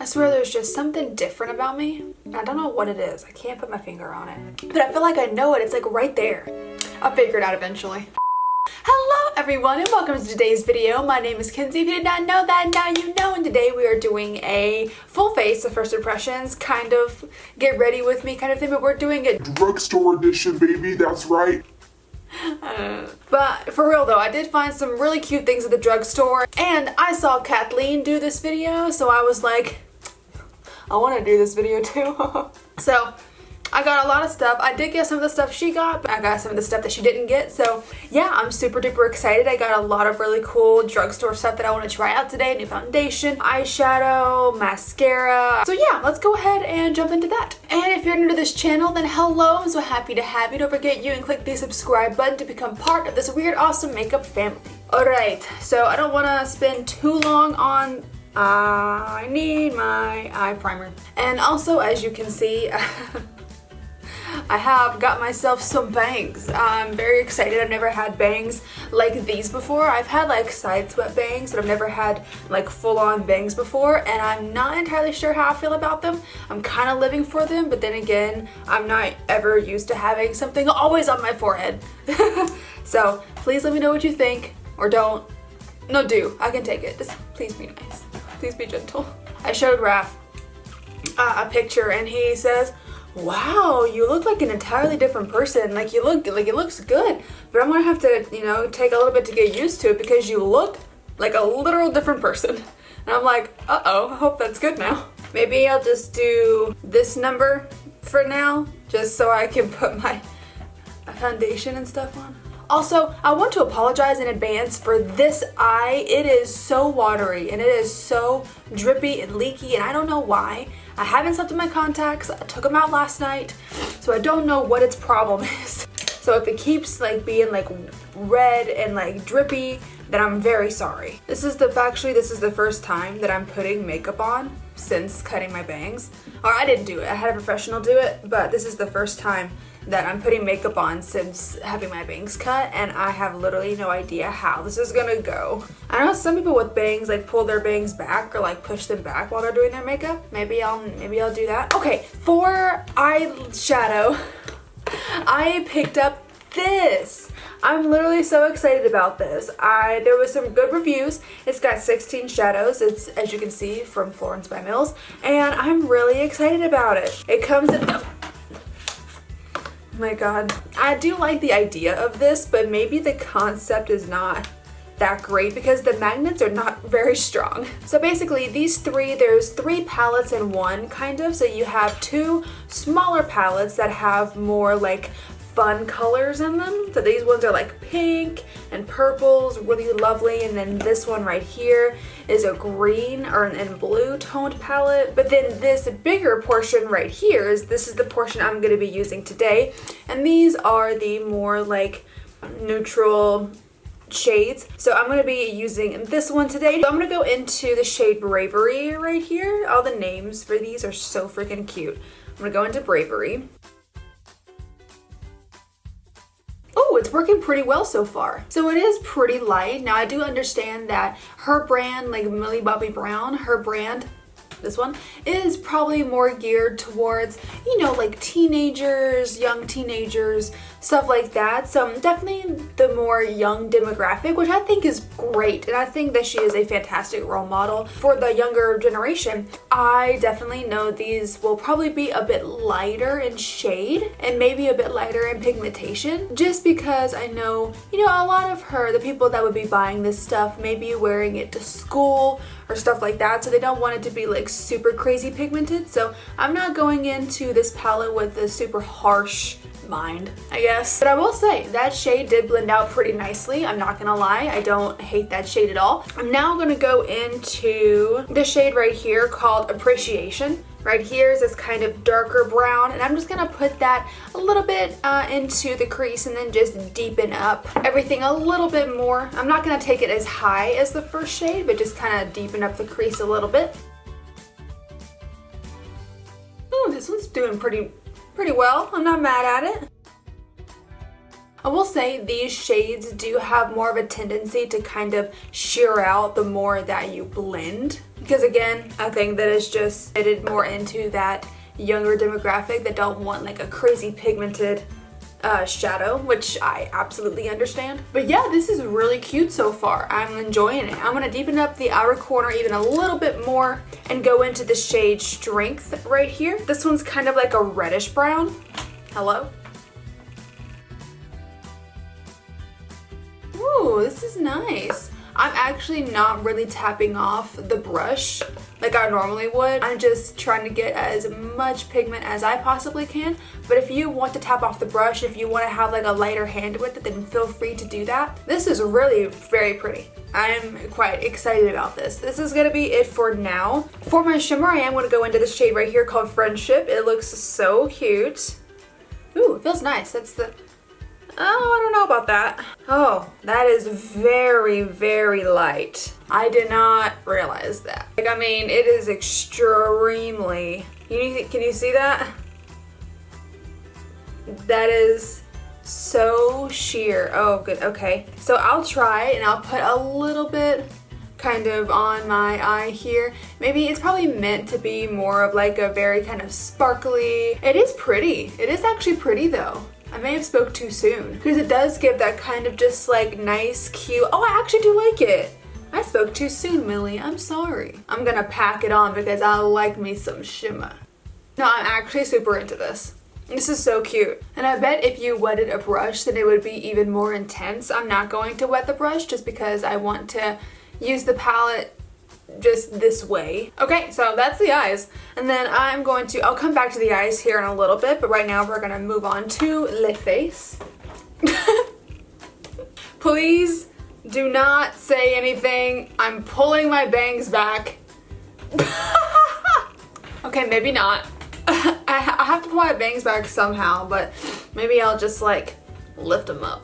I swear there's just something different about me. I don't know what it is. I can't put my finger on it. But I feel like I know it. It's like right there. I'll figure it out eventually. Hello everyone and welcome to today's video. My name is Kenzie. If you did not know that, now you know. And today we are doing a full face of first impressions, kind of get ready with me kind of thing. But we're doing a drugstore edition, baby. That's right. But for real though, I did find some really cute things at the drugstore. And I saw Kathleen do this video, so I was like, I want to do this video too. So I got a lot of stuff. I did get some of the stuff she got, but I got some of the stuff that she didn't get. So yeah, I'm super duper excited. I got a lot of really cool drugstore stuff that I want to try out today. New foundation, eyeshadow, mascara. So yeah, let's go ahead and jump into that. And if you're new to this channel, then hello. I'm so happy to have you. Don't forget you and click the subscribe button to become part of this weird, awesome makeup family. Alright, so I don't want to spend too long on I need my eye primer. And also, as you can see, I have got myself some bangs. I'm very excited. I've never had bangs like these before. I've had like side swept bangs, but I've never had like full-on bangs before, and I'm not entirely sure how I feel about them. I'm kind of living for them, but then again, I'm not ever used to having something always on my forehead. So please let me know what you think, or don't. No, do. I can take it. Just please be nice. Please be gentle. I showed Raph a picture and he says, wow, you look like an entirely different person. Like you look, like it looks good, but I'm gonna have to, you know, take a little bit to get used to it because you look like a literal different person. And I'm like, uh-oh, I hope that's good now. Maybe I'll just do this number for now, just so I can put my foundation and stuff on. Also, I want to apologize in advance for this eye. It is so watery and it is so drippy and leaky, and I don't know why. I haven't slept in my contacts. I took them out last night, so I don't know what its problem is. So if it keeps like being like red and like drippy, then I'm very sorry. This is the first time that I'm putting makeup on since cutting my bangs. Or I didn't do it. I had a professional do it, but this is the first time that I'm putting makeup on since having my bangs cut, and I have literally no idea how this is gonna go. I know some people with bangs like pull their bangs back or like push them back while they're doing their makeup. Maybe I'll do that. Okay, for eyeshadow, I picked up this. I'm literally so excited about this. There was some good reviews. It's got 16 shadows. It's, as you can see, from Florence by Mills, and I'm really excited about it. It comes in, oh my god. I do like the idea of this, but maybe the concept is not that great because the magnets are not very strong. So basically there's three palettes in one kind of. So you have two smaller palettes that have more like fun colors in them. So these ones are like pink and purples, really lovely, and then this one right here is a green and blue toned palette. But then this bigger portion right here this is the portion I'm going to be using today, and these are the more like neutral shades. So I'm going to be using this one today. So I'm going to go into the shade Bravery right here. All the names for these are so freaking cute. I'm going to go into Bravery. Oh, it's working pretty well so far. So it is pretty light. Now I do understand that her brand, like Millie Bobby Brown, her brand, this one, is probably more geared towards, you know, like teenagers, young teenagers, stuff like that. So definitely the more young demographic, which I think is great. And I think that she is a fantastic role model for the younger generation. I definitely know these will probably be a bit lighter in shade and maybe a bit lighter in pigmentation, just because I know, you know, a lot of the people that would be buying this stuff may be wearing it to school or stuff like that, so they don't want it to be like super crazy pigmented. So I'm not going into this palette with a super harsh mind, I guess. But I will say that shade did blend out pretty nicely. I'm not gonna lie, I don't hate that shade at all. I'm now gonna go into the shade right here called Appreciation. Right here is this kind of darker brown, and I'm just gonna put that a little bit into the crease and then just deepen up everything a little bit more. I'm not gonna take it as high as the first shade, but just kind of deepen up the crease a little bit. Ooh, this one's doing pretty well. I'm not mad at it. I will say these shades do have more of a tendency to kind of sheer out the more that you blend because again, I think that it's just fitted more into that younger demographic that don't want like a crazy pigmented shadow, which I absolutely understand. But yeah, this is really cute so far. I'm enjoying it. I'm gonna deepen up the outer corner even a little bit more and go into the shade Strength right here. This one's kind of like a reddish brown. Hello? Ooh, this is nice. I'm actually not really tapping off the brush like I normally would. I'm just trying to get as much pigment as I possibly can. But if you want to tap off the brush, if you want to have like a lighter hand with it, then feel free to do that. This is really very pretty. I'm quite excited about this. This is gonna be it for now. For my shimmer, I am gonna go into this shade right here called Friendship. It looks so cute. Ooh, it feels nice. That's the... Oh, I don't know about that. Oh, that is very, very light. I did not realize that. Like, I mean, it is extremely... Can you see that? That is so sheer. Oh, good. Okay. So I'll try and I'll put a little bit kind of on my eye here. Maybe it's probably meant to be more of like a very kind of sparkly. It is pretty. It is actually pretty though. I may have spoke too soon because it does give that kind of just like nice, cute. Oh, I actually do like it. I spoke too soon, Millie. I'm sorry. I'm gonna pack it on because I like me some shimmer. No, I'm actually super into this. This is so cute. And I bet if you wetted a brush, then it would be even more intense. I'm not going to wet the brush just because I want to use the palette just this way. Okay, so that's the eyes. And then I'll come back to the eyes here in a little bit, but right now we're gonna move on to lid face. Please do not say anything. I'm pulling my bangs back. Okay, maybe not. I have to pull my bangs back somehow, but maybe I'll just like lift them up.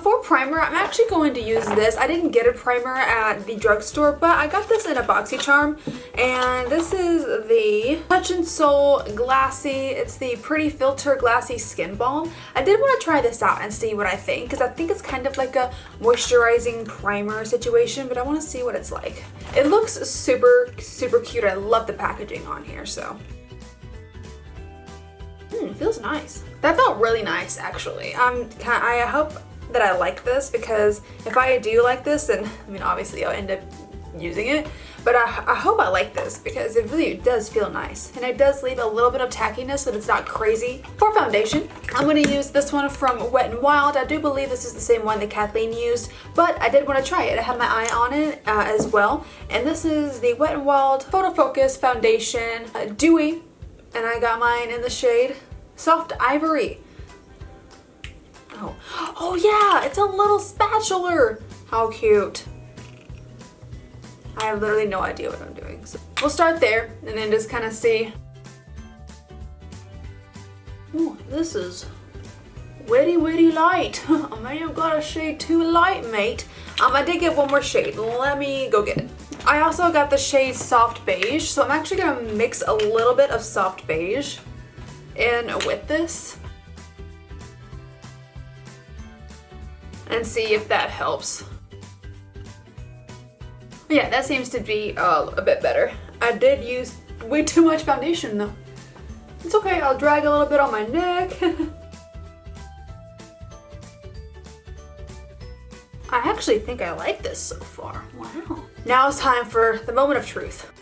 For primer, I'm actually going to use this. I didn't get a primer at the drugstore, but I got this in a BoxyCharm, and this is the Touch in Soul Glassy. It's the Pretty Filter Glassy Skin Balm. I did want to try this out and see what I think, because I think it's kind of like a moisturizing primer situation, but I want to see what it's like. It looks super, super cute. I love the packaging on here, so. Feels nice. That felt really nice, actually. I hope that I like this, because if I do like this, then I mean obviously I'll end up using it, but I hope I like this because it really does feel nice, and it does leave a little bit of tackiness, but it's not crazy. For foundation, I'm going to use this one from Wet n Wild. I do believe this is the same one that Kathleen used, but I did want to try it. I had my eye on it as well, and this is the Wet n Wild Photo Focus Foundation Dewy, and I got mine in the shade Soft Ivory. Oh yeah, it's a little spatula. How cute. I have literally no idea what I'm doing. So we'll start there and then just kind of see. Ooh, this is witty light. I may have got a shade too light, mate. I did get one more shade. Let me go get it. I also got the shade Soft Beige, so I'm actually gonna mix a little bit of Soft Beige in with this and see if that helps. Yeah, that seems to be a bit better. I did use way too much foundation though. It's okay, I'll drag a little bit on my neck. I actually think I like this so far. Wow. Now it's time for the moment of truth.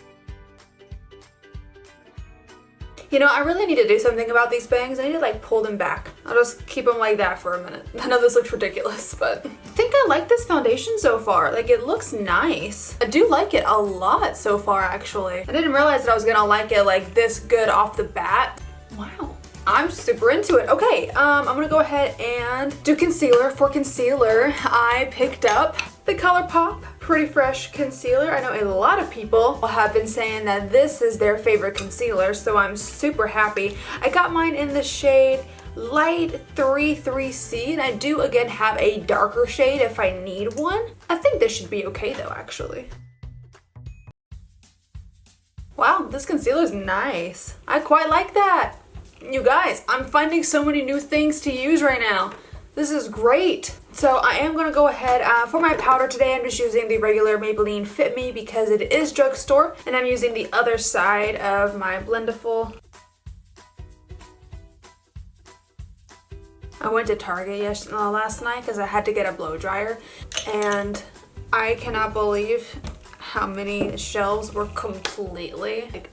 You know, I really need to do something about these bangs. I need to like pull them back. I'll just keep them like that for a minute. I know this looks ridiculous, but I think I like this foundation so far. Like, it looks nice. I do like it a lot so far, actually. I didn't realize that I was gonna like it like this good off the bat. Wow. I'm super into it. Okay, I'm gonna go ahead and do concealer. For concealer, I picked up the Colourpop Pretty Fresh Concealer. I know a lot of people have been saying that this is their favorite concealer, so I'm super happy. I got mine in the shade Light 33C, and I do again have a darker shade if I need one. I think this should be okay though, actually. Wow, this concealer is nice. I quite like that. You guys, I'm finding so many new things to use right now. This is great. So I am going to go ahead for my powder today. I'm just using the regular Maybelline Fit Me because it is drugstore, and I'm using the other side of my Blendiful. I went to Target last night because I had to get a blow dryer, and I cannot believe how many shelves were completely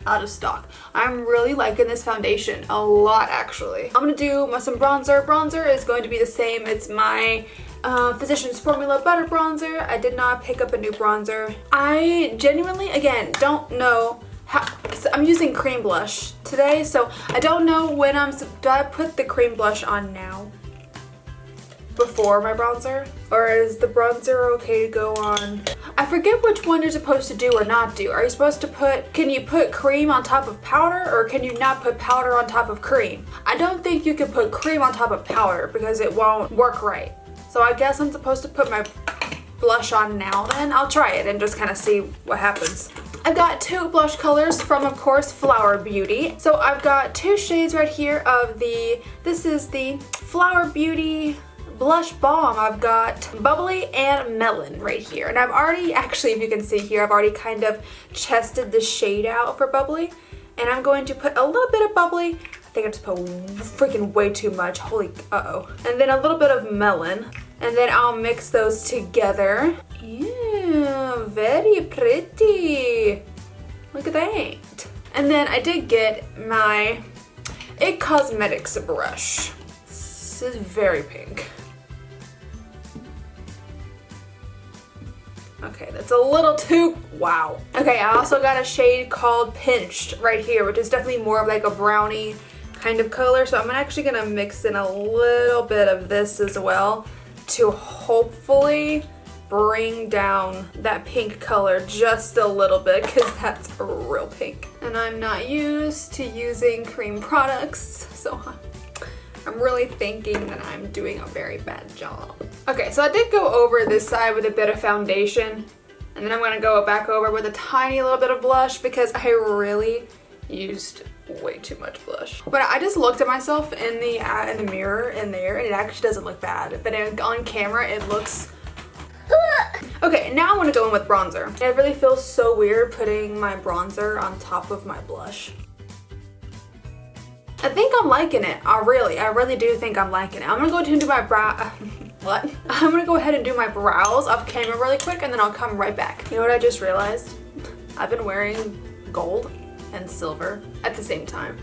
out of stock. I'm really liking this foundation a lot, actually. I'm gonna do some bronzer. Bronzer is going to be the same. It's my Physicians Formula Butter Bronzer. I did not pick up a new bronzer. I genuinely, again, don't know how, I'm using cream blush today, so I don't know when do I put the cream blush on now before my bronzer, or is the bronzer okay to go on? I forget which one you're supposed to do or not do. Are you supposed to can you put cream on top of powder, or can you not put powder on top of cream? I don't think you can put cream on top of powder because it won't work right. So I guess I'm supposed to put my blush on now then. I'll try it and just kind of see what happens. I've got two blush colors from, of course, Flower Beauty. So I've got two shades right here of this is the Flower Beauty Blush Balm. I've got Bubbly and Melon right here. And I've already, actually, if you can see here, I've already kind of chested the shade out for Bubbly. And I'm going to put a little bit of Bubbly. I think I just put freaking way too much. Holy, uh-oh. And then a little bit of Melon. And then I'll mix those together. Yeah, very pretty. Look at that. And then I did get my IT Cosmetics brush. This is very pink. Okay, that's a little too, wow. Okay, I also got a shade called Pinched right here, which is definitely more of like a brownie kind of color. So I'm actually gonna mix in a little bit of this as well to hopefully bring down that pink color just a little bit, because that's real pink. And I'm not used to using cream products, so I'm really thinking that I'm doing a very bad job. Okay, so I did go over this side with a bit of foundation, and then I'm gonna go back over with a tiny little bit of blush because I really used way too much blush. But I just looked at myself in the mirror in there, and it actually doesn't look bad. But on camera, it looks. Okay, now I want to go in with bronzer. It really feels so weird putting my bronzer on top of my blush. I think I'm liking it. I really do think I'm liking it. I'm gonna go ahead and do my brow. What? I'm gonna go ahead and do my brows off camera really quick, and then I'll come right back. You know what I just realized? I've been wearing gold and silver at the same time.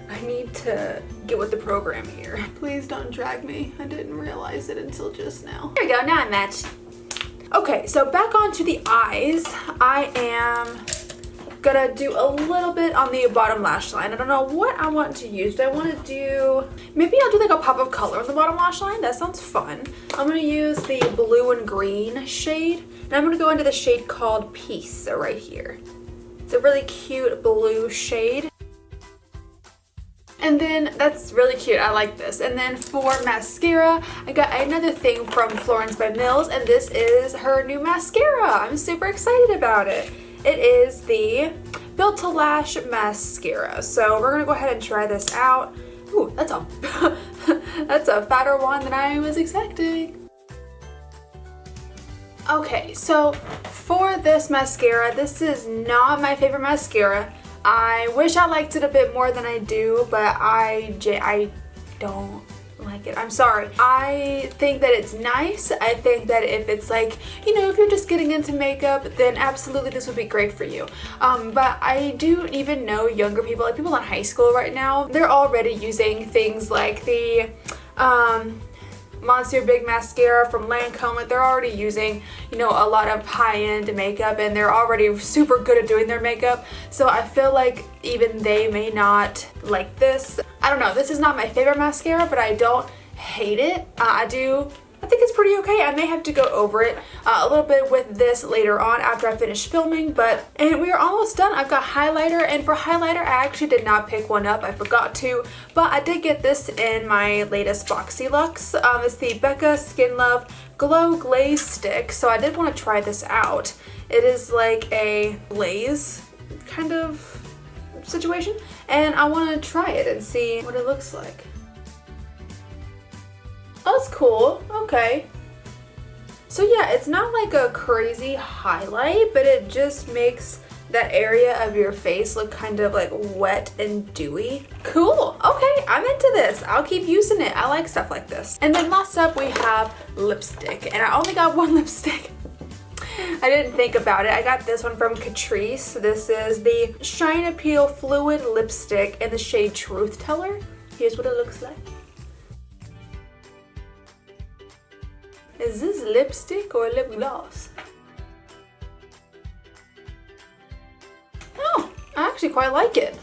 I need to get with the program here. Please don't drag me. I didn't realize it until just now. There we go, now I match. Okay, so back onto the eyes. I am gonna do a little bit on the bottom lash line. I don't know what I want to use. Do I want to do, maybe I'll do like a pop of color on the bottom lash line. That sounds fun. I'm gonna use the blue and green shade, and I'm gonna go into the shade called Peace right here. It's a really cute blue shade. And then that's really cute. I like this. And then for mascara, I got another thing from Florence by Mills, and this is her new mascara. I'm super excited about it. It is the Built to Lash mascara. So we're gonna go ahead and try this out. Ooh, that's a that's a fatter one than I was expecting. Okay, so for this mascara, this is not my favorite mascara. I wish I liked it a bit more than I do, but I don't like it. I'm sorry. I think that it's nice. I think that if it's like, you know, if you're just getting into makeup, then absolutely this would be great for you. But I do even know younger people, like people in high school right now, they're already using things like the Monster Big Mascara from Lancome. Like they're already using, you know, a lot of high-end makeup, and they're already super good at doing their makeup. So I feel like even they may not like this. I don't know. This is not my favorite mascara, but I don't hate it. I think it's pretty okay. I may have to go over it a little bit with this later on after I finish filming, and we are almost done. I've got highlighter, and for highlighter, I actually did not pick one up. I forgot to, but I did get this in my latest Boxy Luxe. It's the Becca Skin Love Glow Glaze Stick, so I did want to try this out. It is like a glaze kind of situation, and I want to try it and see what it looks like. Oh, that's cool. Okay. So yeah, it's not like a crazy highlight, but it just makes that area of your face look kind of like wet and dewy. Cool. Okay, I'm into this. I'll keep using it. I like stuff like this. And then last up we have lipstick. And I only got one lipstick. I didn't think about it. I got this one from Catrice. This is the Shine Appeal Fluid Lipstick in the shade Truth Teller. Here's what it looks like. Is this lipstick or lip gloss? Oh, I actually quite like it.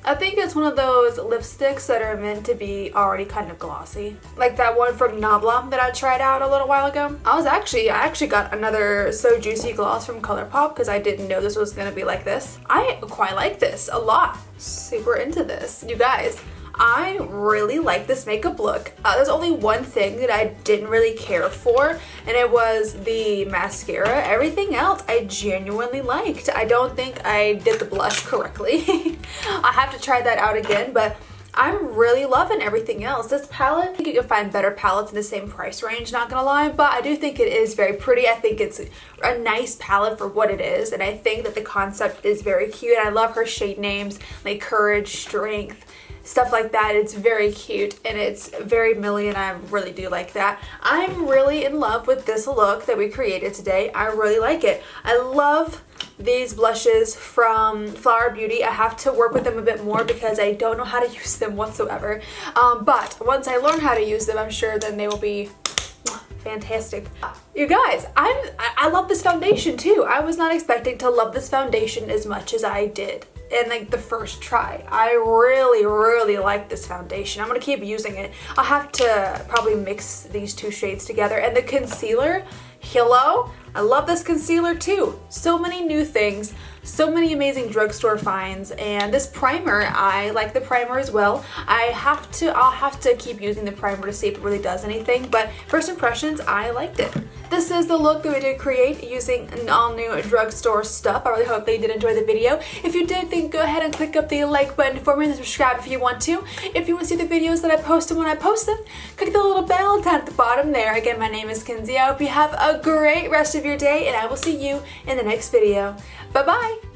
I think it's one of those lipsticks that are meant to be already kind of glossy. Like that one from Nabla that I tried out a little while ago. I actually got another So Juicy gloss from Colourpop because I didn't know this was gonna be like this. I quite like this a lot. Super into this. You guys, I really like this makeup look. There's only one thing that I didn't really care for, and it was the mascara. Everything else I genuinely liked. I don't think I did the blush correctly. I have to try that out again, but I'm really loving everything else. This palette, I think you can find better palettes in the same price range, not gonna lie, but I do think it is very pretty. I think it's a nice palette for what it is, and I think that the concept is very cute. I love her shade names, like Courage, Strength, stuff like that. It's very cute and it's very Millie, and I really do like that. I'm really in love with this look that we created today. I really like it. I love these blushes from Flower Beauty. I have to work with them a bit more because I don't know how to use them whatsoever. But once I learn how to use them, I'm sure then they will be fantastic. You guys, I love this foundation too. I was not expecting to love this foundation as much as I did in like the first try. I really like this foundation. I'm gonna keep using it. I'll have to probably mix these two shades together. And the concealer, hello, I love this concealer too. So many new things, so many amazing drugstore finds, and this primer, I like the primer as well. I'll have to keep using the primer to see if it really does anything, but first impressions, I liked it. This is the look that we did create using an all-new drugstore stuff. I really hope that you did enjoy the video. If you did, then go ahead and click up the like button for me and subscribe if you want to. If you want to see the videos that I post when I post them, click the little bell down at the bottom there. Again, my name is Kenzie. I hope you have a great rest of your day, and I will see you in the next video. Bye-bye!